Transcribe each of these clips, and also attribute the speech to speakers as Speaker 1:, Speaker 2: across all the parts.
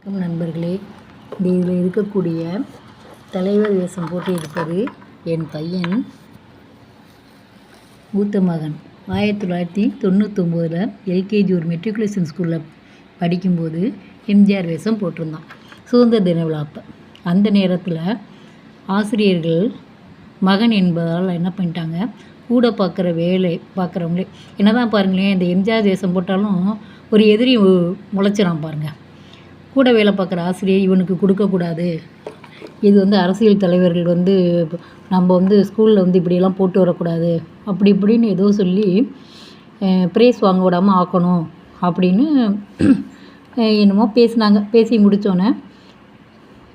Speaker 1: வணக்கம் நண்பர்களே. இதில் இருக்கக்கூடிய தலைவர் வேஷம் போட்டு இருப்பது என் பையன், மூத்த மகன். 1999 எல்கேஜி ஒரு மெட்ரிகுலேஷன் ஸ்கூலில் படிக்கும்போது எம்ஜிஆர் வேஷம் போட்டிருந்தான். சுதந்திர தின விழா அப்போ. அந்த நேரத்தில் ஆசிரியர்கள் மகன் என்பதால் என்ன பண்ணிட்டாங்க, கூட வேலை பார்க்குறவங்களே என்ன தான் பாருங்களேன், இந்த எம்ஜிஆர் வேஷம் போட்டாலும் ஒரு எதிரி முளைச்சிடான் பாருங்கள். கூட வேலை பார்க்குற ஆசிரியர் இவனுக்கு கொடுக்கக்கூடாது, இது அரசியல் தலைவர்கள் நம்ம ஸ்கூலில் இப்படியெல்லாம் போட்டு வரக்கூடாது, அப்படி இப்படின்னு ஏதோ சொல்லி ப்ரைஸ் வாங்க விடாமல் ஆக்கணும் அப்படின்னு என்னமோ பேசினாங்க. பேசி முடித்தோன்னே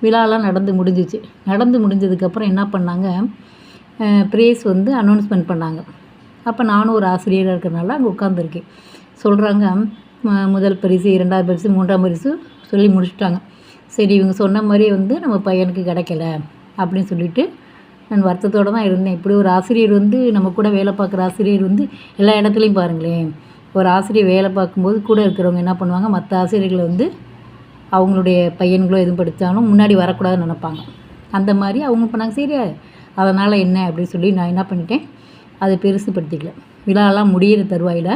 Speaker 1: விழாலாம் நடந்து முடிஞ்சதுக்கப்புறம் என்ன பண்ணாங்க, ப்ரைஸ் அனௌன்ஸ்மெண்ட் பண்ணாங்க. அப்போ நானும் ஒரு ஆசிரியராக இருக்கிறனால அங்கே உட்காந்துருக்கேன். சொல்கிறாங்க, முதல் பரிசு, 2ஆவது பரிசு, 3ஆம் பரிசு சொல்லி முடிச்சுட்டாங்க. சரி, இவங்க சொன்ன மாதிரி நம்ம பையனுக்கு கிடைக்கல அப்படின்னு சொல்லிவிட்டு நான் வருத்தத்தோடு தான் இருந்தேன். இப்படி ஒரு ஆசிரியர் நம்ம கூட வேலை பார்க்குற ஆசிரியர் எல்லா இடத்துலையும் பாருங்களேன், ஒரு ஆசிரியர் வேலை பார்க்கும்போது கூட இருக்கிறவங்க என்ன பண்ணுவாங்க, மற்ற ஆசிரியர்களை அவங்களுடைய பையன்களோ எதுவும் படித்தாலும் முன்னாடி வரக்கூடாதுன்னு நினைப்பாங்க. அந்த மாதிரி அவங்க பண்ணாங்க. சரி, அதனால் என்ன அப்படின்னு சொல்லி நான் என்ன பண்ணிட்டேன், அதை பெருசுப்படுத்திக்கல. விழாலாம் முடிகிற தருவாயில்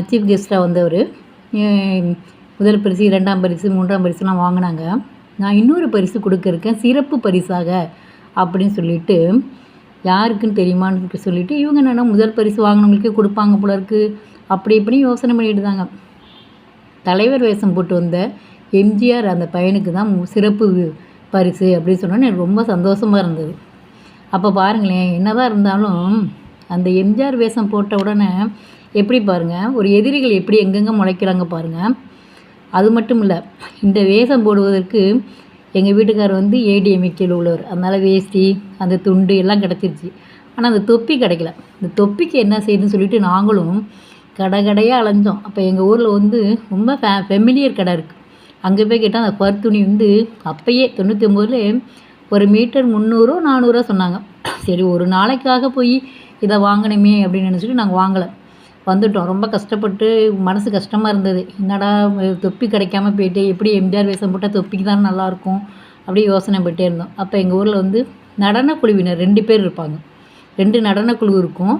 Speaker 1: சீஃப் கெஸ்ட்டாக வந்தவர் முதல் பரிசு, 2ஆம் பரிசு, 3ஆம் பரிசுலாம் வாங்கினாங்க. நான் இன்னொரு பரிசு கொடுக்க இருக்கேன், சிறப்பு பரிசாக அப்படின்னு சொல்லிட்டு, யாருக்குன்னு தெரியுமான்னு சொல்லிவிட்டு, இவங்க என்னென்னா முதல் பரிசு வாங்கினவங்களுக்கே கொடுப்பாங்க போல இருக்குது, அப்படி இப்படி யோசனை பண்ணிட்டு தாங்க. தலைவர் வேஷம் போட்டு வந்த எம்ஜிஆர் அந்த பையனுக்கு தான் சிறப்பு பரிசு அப்படின்னு சொன்னோன்னே எனக்கு ரொம்ப சந்தோஷமாக இருந்தது. அப்போ பாருங்களேன், என்னதான் இருந்தாலும் அந்த எம்ஜிஆர் வேஷம் போட்ட உடனே எப்படி பாருங்கள், ஒரு எதிரிகள் எப்படி எங்கெங்கே முளைக்கிறாங்க பாருங்கள். அது மட்டும் இல்லை, இந்த வேஷம் போடுவதற்கு எங்கள் வீட்டுக்காரர் ஏடிஎம்கேல உள்ளவர், அதனால் வேஷ்டி அந்த துண்டு எல்லாம் கிடச்சிருச்சு. ஆனால் அந்த தொப்பி கிடைக்கல. இந்த தொப்பிக்கு என்ன செய்யுதுன்னு சொல்லிட்டு நாங்களும் கடையாக அலைஞ்சோம். அப்போ எங்கள் ஊரில் ரொம்ப ஃபெமிலியர் கடை இருக்குது. அங்கே போய் கேட்டால் அந்த பருத்துணி அப்போயே 99 ஒரு மீட்டர் 300 400 சொன்னாங்க. சரி, ஒரு நாளைக்காக போய் இதை வாங்கினோமே அப்படின்னு நினச்சிட்டு நாங்கள் வாங்கலை, வந்துட்டோம். ரொம்ப கஷ்டப்பட்டு, மனசு கஷ்டமாக இருந்தது. என்னடா தொப்பி கிடைக்காம போயிட்டு, எப்படி எம்ஜிஆர் வேஷம் போட்டால் தொப்பிக்கு தான் நல்லாயிருக்கும் அப்படி யோசனை போயிட்டே இருந்தோம். அப்போ எங்கள் ஊரில் நடனக்குழுவினர் 2 பேர் இருப்பாங்க. 2 நடனக்குழு இருக்கும்.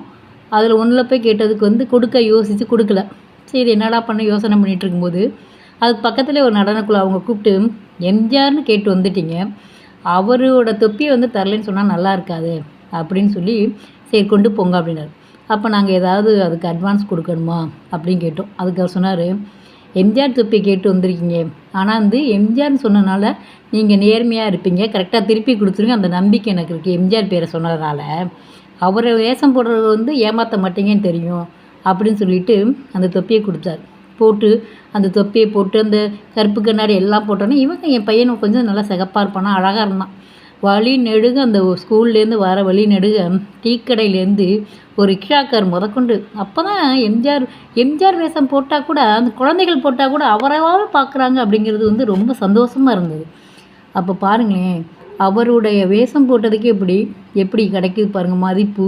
Speaker 1: அதில் ஒன்றில் போய் கேட்டதுக்கு கொடுக்க யோசித்து கொடுக்கல. சரி, என்னடா பண்ண யோசனை பண்ணிகிட்டு இருக்கும்போது அதுக்கு பக்கத்தில் ஒரு நடனக்குழு அவங்க கூப்பிட்டு, எம்ஜிஆர்னு கேட்டு வந்துட்டீங்க, அவரோட தொப்பியை தரலன்னு சொன்னால் நல்லா இருக்காது அப்படின்னு சொல்லி, சரி கொண்டு போங்க அப்படின்னாரு. அப்போ நாங்கள் ஏதாவது அதுக்கு அட்வான்ஸ் கொடுக்கணுமா அப்படின்னு கேட்டோம். அதுக்கு அவர் சொன்னார், எம்ஜிஆர் தொப்பி கேட்டு வந்திருக்கீங்க, ஆனால் எம்ஜிஆர்னு சொன்னனால நீங்கள் நேர்மையாக இருப்பீங்க, கரெக்டாக திருப்பி கொடுத்துருங்க, அந்த நம்பிக்கை எனக்கு இருக்குது. எம்ஜிஆர் பேரை சொன்னதுனால அவரை வேஷம் போடுறது ஏமாற்ற மாட்டீங்கன்னு தெரியும் அப்படின்னு சொல்லிட்டு அந்த தொப்பியை கொடுத்தார். போட்டு அந்த தொப்பியை போட்டு அந்த கருப்பு கண்ணாடி எல்லாம் போட்டோன்னே என் பையனை கொஞ்சம் நல்லா சிகப்பாக இருப்பானா, அழகாக இருந்தான். வழி நெடுக அந்த ஸ்கூல்லேருந்து வர வழி நெடுக டீ கடையிலேருந்து ஒரு ரிக்ஷாக்கார் முதற்கொண்டு, அப்போ தான் எம்ஜிஆர் வேஷம் போட்டால் கூட, அந்த குழந்தைகள் போட்டால் கூட அவராகவே பார்க்குறாங்க அப்படிங்கிறது ரொம்ப சந்தோஷமாக இருந்தது. அப்போ பாருங்களேன், அவருடைய வேஷம் போட்டதுக்கு எப்படி கிடைக்குது பாருங்கள் மதிப்பு.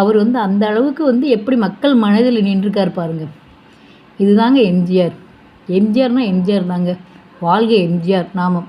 Speaker 1: அவர் அந்த அளவுக்கு எப்படி மக்கள் மனதில் நின்றுருக்கார் பாருங்கள். இதுதாங்க எம்ஜிஆர். எம்ஜிஆர்னால் எம்ஜிஆர் தாங்க. வாழ்க எம்ஜிஆர் நாமம்.